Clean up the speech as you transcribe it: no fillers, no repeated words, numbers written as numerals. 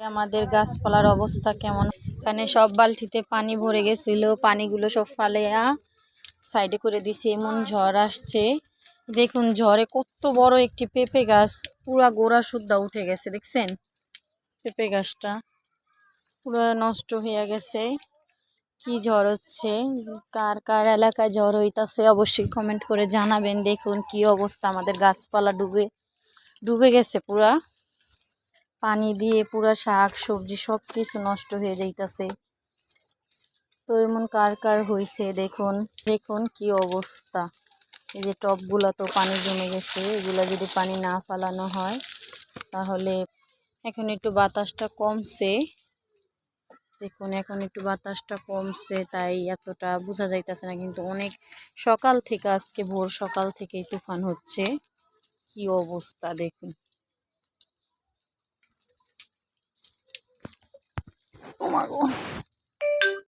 আমাদের গাছপালার অবস্থা কেমন। এখানে সব বালতিতে পানি ভরে গেছিল, পানিগুলো সব ফালাইয়া সাইডে করে দিছি। এমন ঝড় আসছে, দেখুন ঝড়ে কত বড় একটি পেঁপে গাছ পুরা গোড়া সুদ্ধা উঠে গেছে। দেখছেন পেঁপে গাছটা পুরো নষ্ট হয়ে গেছে। কি ঝড় হচ্ছে, কার কার এলাকায় ঝড় হইতাছে অবশ্যই কমেন্ট করে জানাবেন। দেখুন কি অবস্থা, আমাদের গাছপালা ডুবে গেছে পুরা পানি দিয়ে, পুরা শাক সবজি সব কিছু নষ্ট হয়ে যাইতাছে। তো এমন কার কার হইছে দেখুন, দেখুন কি অবস্থা। এই যে টবগুলা তো পানি জমে গেছে, এগুলা যদি পানি না ফালানো হয় তাহলে। এখন একটু বাতাসটা কমছে, দেখুন এখন একটু বাতাসটা কমছে, তাই এতটা বোঝা যাইতেছে না, কিন্তু অনেক সকাল থেকে, আজকে ভোর সকাল থেকেই তুফান হচ্ছে। কি অবস্থা দেখুন। ও মা গো।